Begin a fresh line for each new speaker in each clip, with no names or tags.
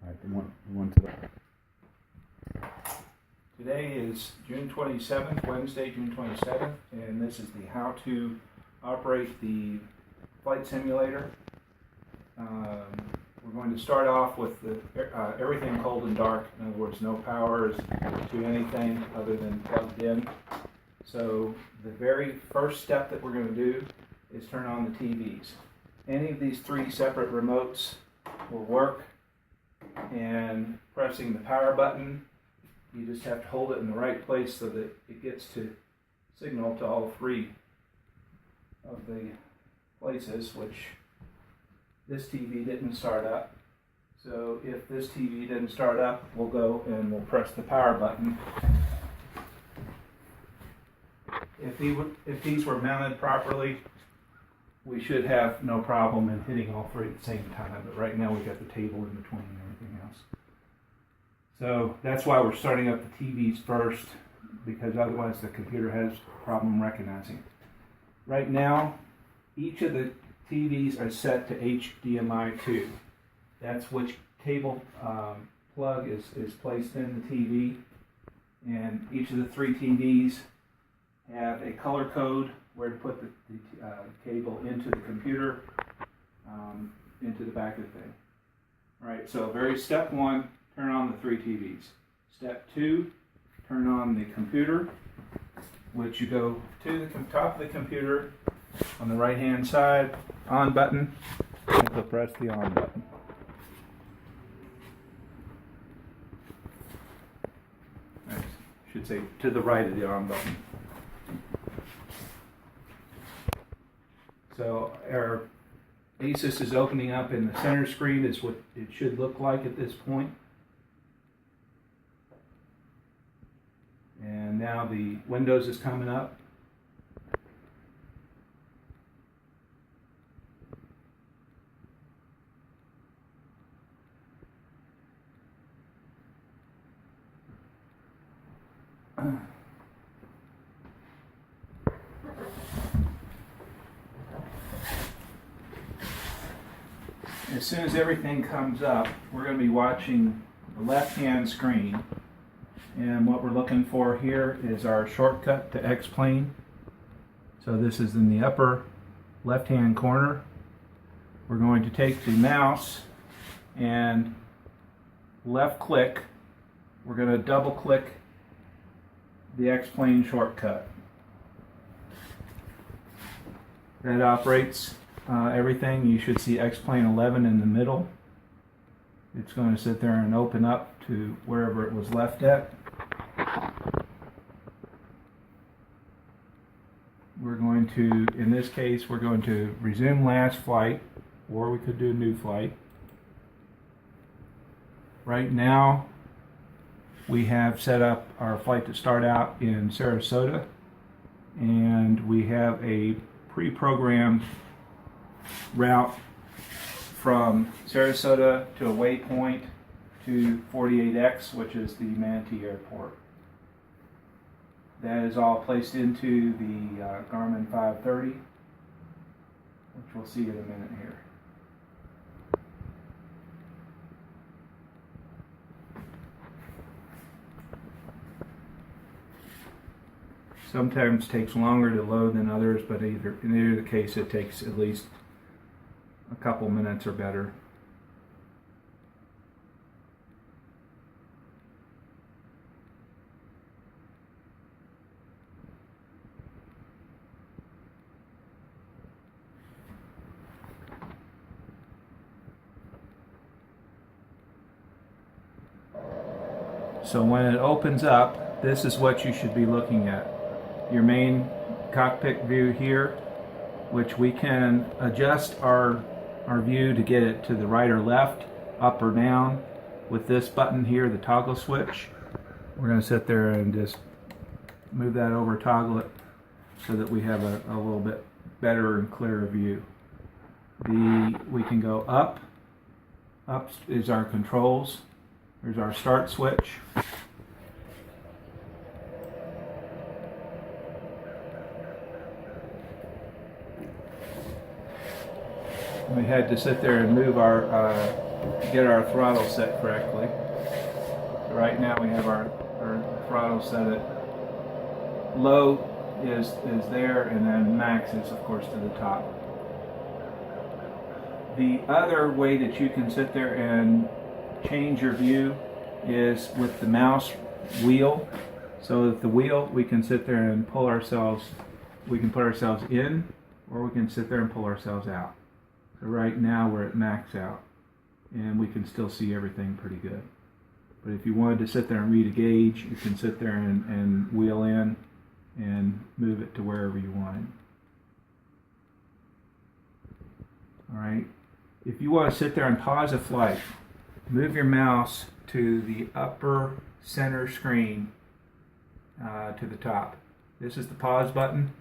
All right, the one to the... Today is June 27th, Wednesday, June 27th, and this is the how to operate the flight simulator. We're going to start off with everything cold and dark. In other words, no power to anything other than plugged in. So the very first step that we're going to do is turn on the TVs. Any of these three separate remotes will work, and pressing the power button, you just have to hold it in the right place so that it gets to signal to all three of the places, which this TV didn't start up. So if this TV didn't start up, we'll go and we'll press the power button. If these were mounted properly, we should have no problem in hitting all three at the same time, but right now we've got the table in between and everything else. So that's why we're starting up the TVs first, because otherwise the computer has a problem recognizing it. Right now, each of the TVs are set to HDMI 2. That's which cable plug is placed in the TV, and each of the three TVs have a color code where to put the cable into the computer, into the back of the thing. All right, so step one, turn on the three TVs. Step two, turn on the computer, which you go to the top of the computer on the right hand side, on button, and you'll press the on button. I should say to the right of the on button. So our ASUS is opening up in the center screen, is what it should look like at this point. And now the Windows is coming up. As soon as everything comes up, we're going to be watching the left-hand screen. And what we're looking for here is our shortcut to XPlane. So this is in the upper left-hand corner. We're going to take the mouse and left-click. We're going to double-click the XPlane shortcut. That operates everything. You should see XPlane 11 in the middle. It's going to sit there and open up to wherever it was left at. We're going to, in this case, we're going to resume last flight, or we could do a new flight. Right now, we have set up our flight to start out in Sarasota, and we have a pre-programmed route from Sarasota to a waypoint to 48X, which is the Manatee Airport. That is all placed into the Garmin 530, which we'll see in a minute here. Sometimes takes longer to load than others, but in either case it takes at least a couple minutes or better. So when it opens up, this is what you should be looking at. Your main cockpit view here, which we can adjust our view to get it to the right or left, up or down with this button here, the toggle switch. We're going to sit there and just move that over, toggle it, so that we have a little bit better and clearer view. We can go up. Up is our controls. There's our start switch. We had to sit there and move our get our throttle set correctly. So right now we have our throttle set at low is there, and then max is of course to the top. The other way that you can sit there and change your view is with the mouse wheel. So with the wheel, we can sit there and pull ourselves, we can put ourselves in, or we can sit there and pull ourselves out. So right now we're at max out, and we can still see everything pretty good. But if you wanted to sit there and read a gauge, you can sit there and wheel in and move it to wherever you want. All right. If you want to sit there and pause a flight, move your mouse to the upper center screen to the top. This is the pause button.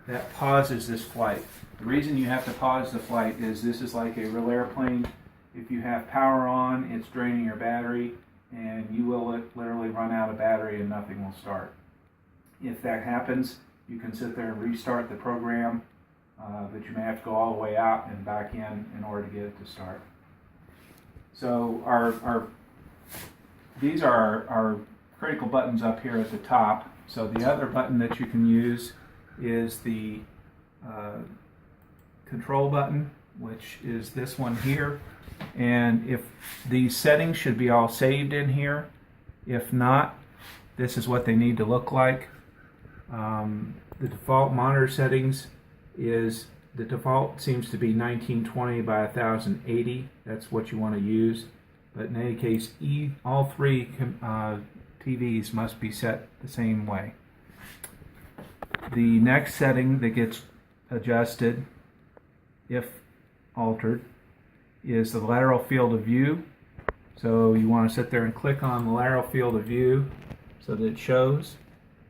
That pauses this flight. The reason you have to pause the flight is this is like a real airplane. If you have power on, it's draining your battery, and you will literally run out of battery and nothing will start. If that happens, you can sit there and restart the program, but you may have to go all the way out and back in order to get it to start. So these are our critical buttons up here at the top. So the other button that you can use is the control button, which is this one here. And if these settings should be all saved in here, if not, this is what they need to look like. The default monitor settings is, the default seems to be 1920 by 1080. That's what you want to use. But in any case, all three TVs must be set the same way. The next setting that gets adjusted, if altered, is the lateral field of view. So you want to sit there and click on the lateral field of view so that it shows.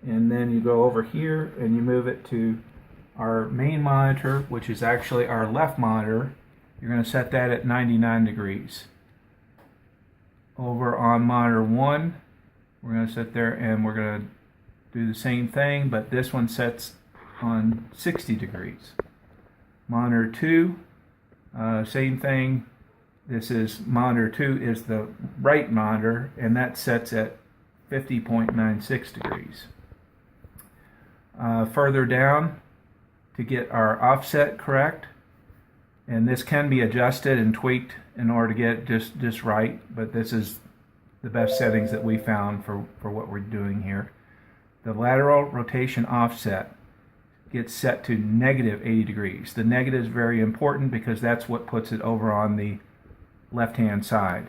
And then you go over here and you move it to our main monitor, which is actually our left monitor. You're going to set that at 99 degrees. Over on monitor 1, we're going to sit there and we're going to do the same thing, but this one sets on 60 degrees. Monitor 2, same thing. This is monitor 2 is the right monitor, and that sets at 50.96 degrees. Further down, to get our offset correct, and this can be adjusted and tweaked in order to get it just right, but this is the best settings that we found for what we're doing here. The lateral rotation offset gets set to negative 80 degrees. The negative is very important because that's what puts it over on the left-hand side.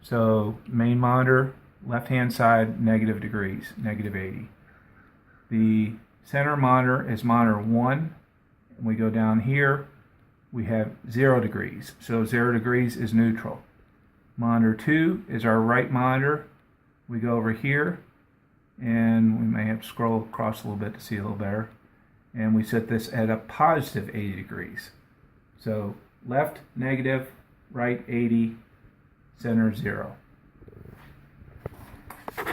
So main monitor, left-hand side, negative degrees, negative 80. The center monitor is monitor 1. And we go down here, we have 0 degrees. So 0 degrees is neutral. Monitor 2 is our right monitor. We go over here, and we may have to scroll across a little bit to see a little better. And we set this at a positive 80 degrees. So left, negative, right, 80, center, 0.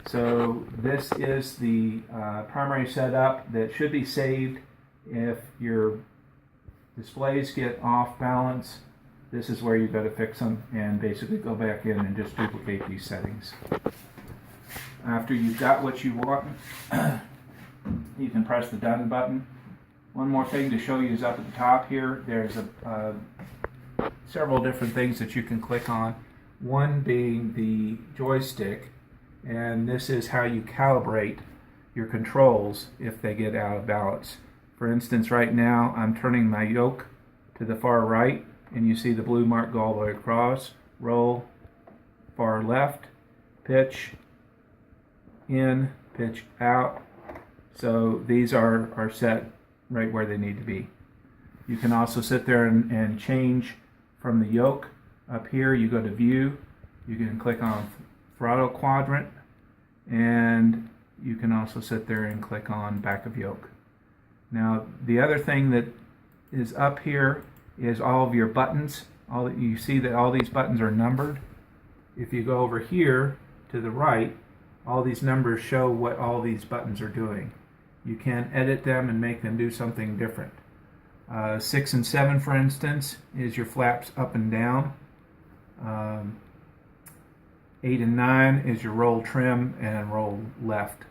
So this is the primary setup that should be saved. If your displays get off balance, this is where you've got to fix them and basically go back in and just duplicate these settings. After you've got what you want, you can press the done button. One more thing to show you is up at the top here. There's several different things that you can click on. One being the joystick, and this is how you calibrate your controls if they get out of balance. For instance, right now I'm turning my yoke to the far right, and you see the blue mark go all the way across. Roll, far left, pitch, in, pitch out. So these are set right where they need to be. You can also sit there and change from the yoke. Up here you go to view, you can click on throttle quadrant, and you can also sit there and click on back of yoke. Now the other thing that is up here is all of your buttons. You see that all these buttons are numbered. If you go over here to the right, all these numbers show what all these buttons are doing. You can edit them and make them do something different. 6 and 7, for instance, is your flaps up and down. 8 and 9 is your roll trim and roll left.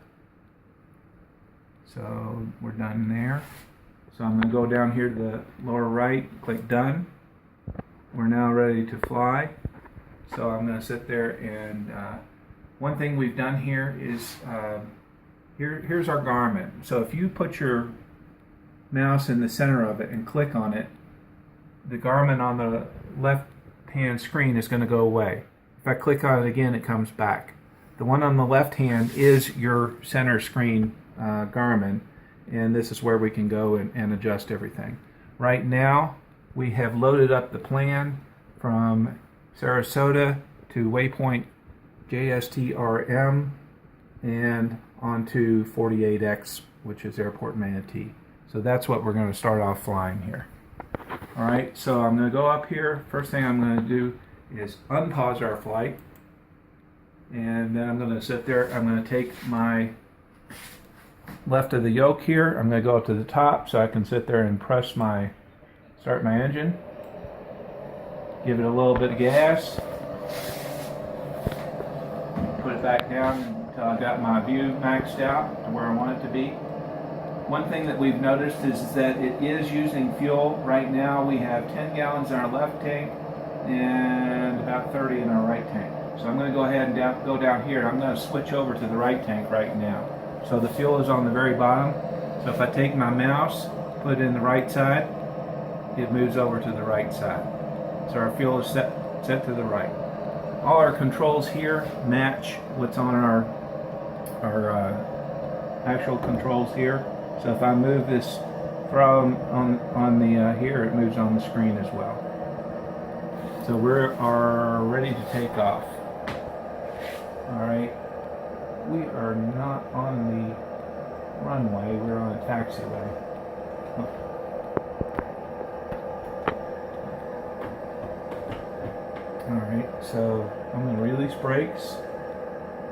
So we're done there. So I'm going to go down here to the lower right, click done. We're now ready to fly. So I'm going to sit there and one thing we've done here is here's our garment. So if you put your mouse in the center of it and click on it, the garment on the left hand screen is going to go away. If I click on it again, it comes back. The one on the left hand is your center screen Garmin, and this is where we can go and adjust everything. Right now we have loaded up the plan from Sarasota to waypoint JSTRM and onto 48X, which is Airport Manatee. So that's what we're going to start off flying here. Alright, so I'm going to go up here. First thing I'm going to do is unpause our flight, and then I'm going to sit there. I'm going to take my left of the yoke here. I'm going to go up to the top so I can sit there and start my engine. Give it a little bit of gas. Put it back down until I got my view maxed out to where I want it to be. One thing that we've noticed is that it is using fuel. Right now we have 10 gallons in our left tank and about 30 in our right tank. So I'm going to go ahead and go down here. I'm going to switch over to the right tank right now. So the fuel is on the very bottom. So if I take my mouse, put it in the right side, it moves over to the right side. So our fuel is set to the right. All our controls here match what's on our actual controls here. So if I move this throttle on the here, it moves on the screen as well. So we are ready to take off. All right. We are not on the runway, we're on a taxiway. Alright, so I'm going to release brakes.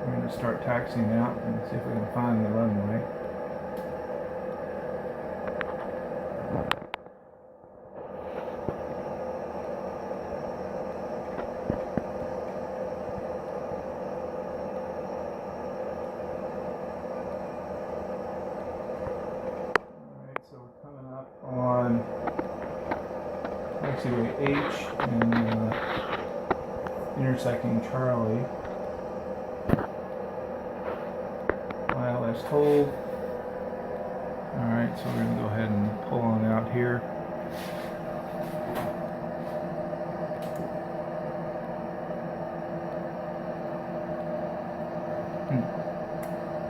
I'm going to start taxiing out and see if we can find the runway. On taxiway H and intersecting Charlie. ILS hold. Alright, so we're going to go ahead and pull on out here.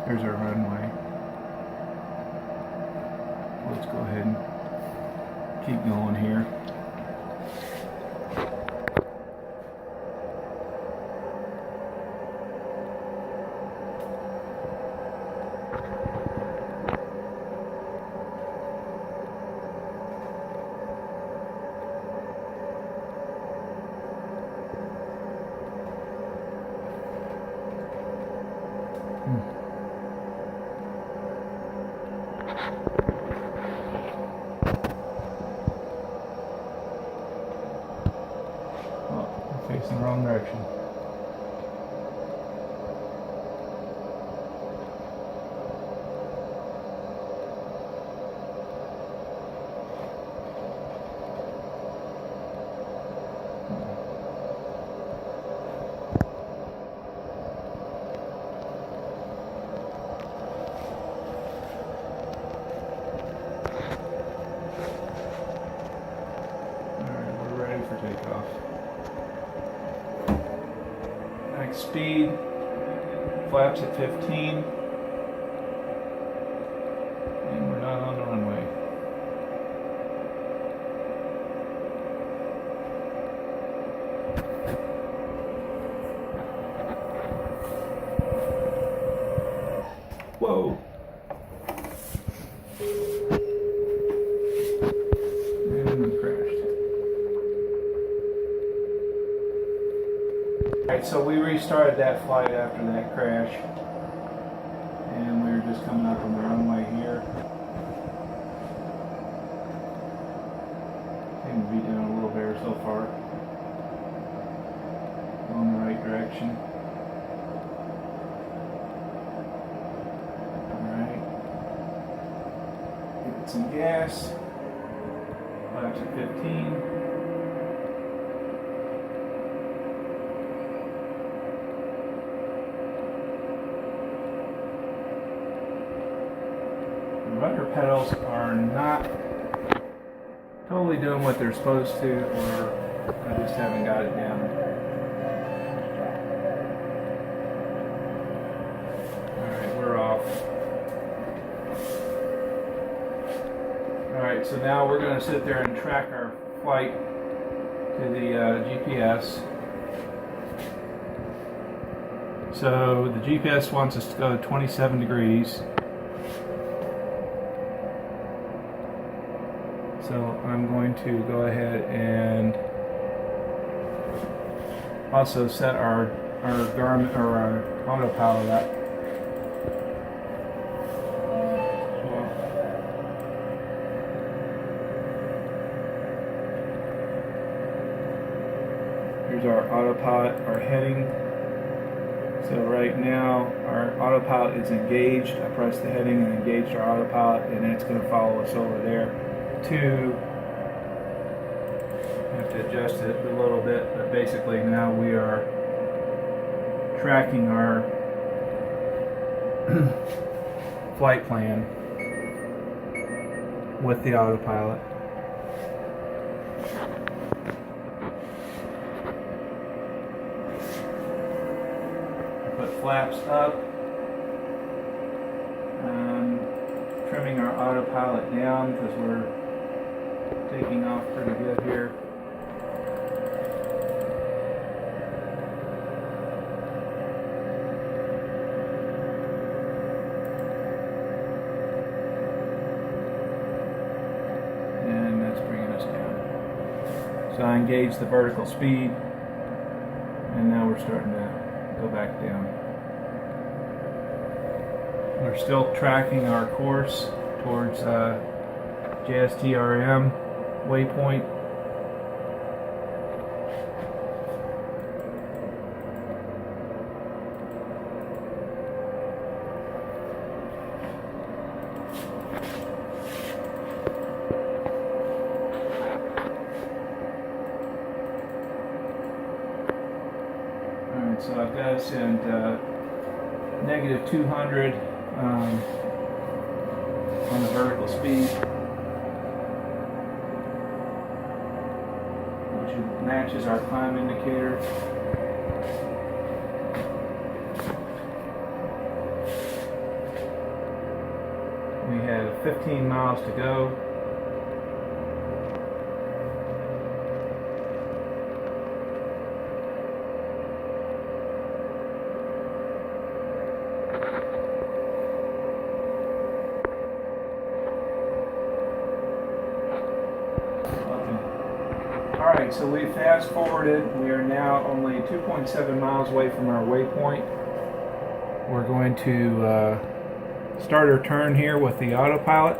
There's our runway. Let's go ahead and keep going here. Facing the wrong direction. Alright, we're ready for takeoff. Max speed, flaps at 15, and we're not on the runway. Whoa! And we crashed. Alright, so we restarted that flight after that crash, and we were just coming up on the runway here. Seem to be doing a little better so far. direction. Alright. Give it some gas. Flaps at 15. The rudder pedals are not totally doing what they're supposed to, or I just haven't got it down. Alright, we're off. Alright, so now we're going to sit there and track our flight to the GPS. So the GPS wants us to go to 27 degrees. So I'm going to go ahead and also set our Garmin or our autopilot up. Here's our autopilot, our heading. So right now our autopilot is engaged. I pressed the heading and engaged our autopilot, and it's going to follow us over there. I have to adjust it a little bit, but basically now we are tracking our flight plan with the autopilot. Put flaps up. Trimming our autopilot down because we're taking off pretty good here. And that's bringing us down. So I engaged the vertical speed, and now we're starting to go back down. We're still tracking our course towards JSTRM waypoint. Alright, so I've got us in negative 200 on the vertical speed, which matches our climb indicator. We have 15 miles to go. Alright, so we fast forwarded. We are now only 2.7 miles away from our waypoint. We're going to start our turn here with the autopilot.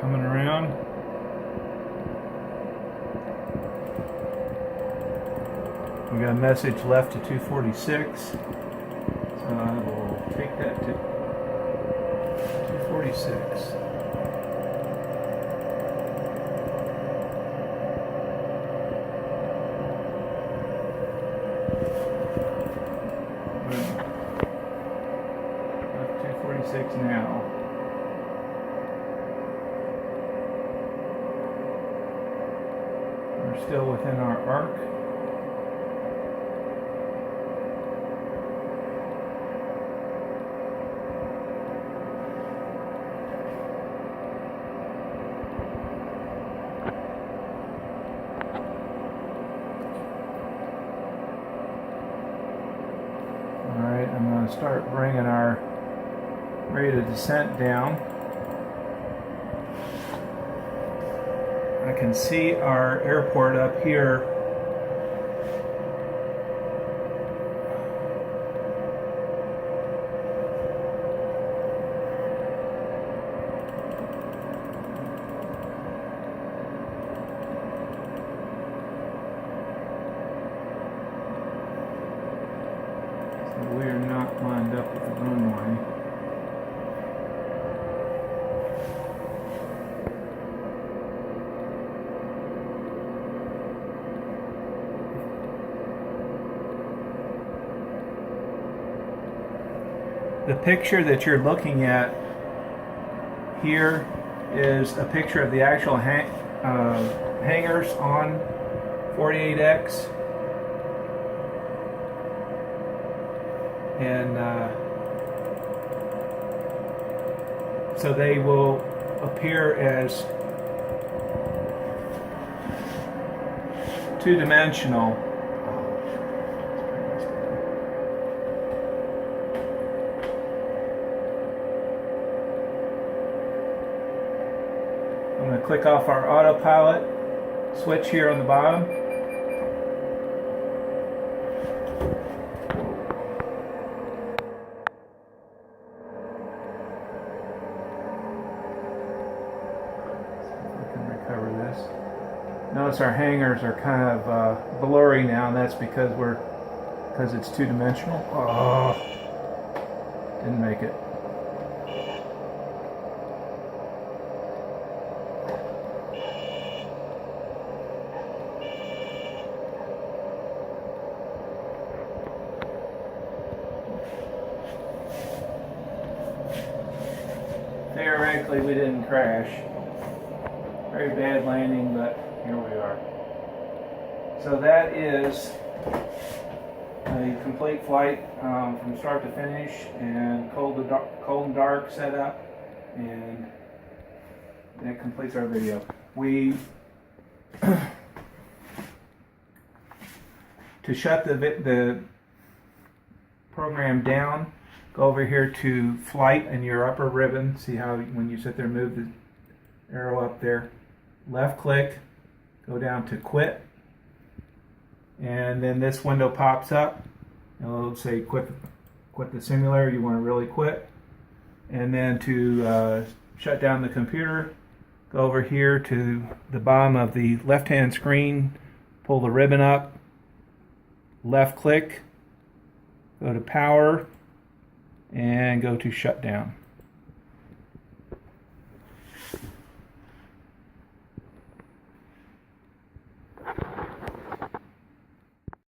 Coming around. We got a message left to 246. I will take that to 246. Left 246 now. We're still within our arc. Alright, I'm going to start bringing our rate of descent down. I can see our airport up here. The picture that you're looking at here is a picture of the actual hangers on 48X. And so they will appear as two-dimensional. I'm going to click off our autopilot switch here on the bottom. Notice our hangers are kind of blurry now, and that's because it's two-dimensional. Oh, didn't make it. Theoretically, we didn't crash. Very bad landing, but here we are. So that is a complete flight from start to finish, and cold and dark setup, and that completes our video. To shut the program down, go over here to flight in your upper ribbon. See how when you sit there, move the arrow up there. Left click, go down to quit, and then this window pops up. It'll say quit the simulator. You want to really quit. And then to shut down the computer, go over here to the bottom of the left-hand screen, pull the ribbon up, left click, go to power, and go to shutdown.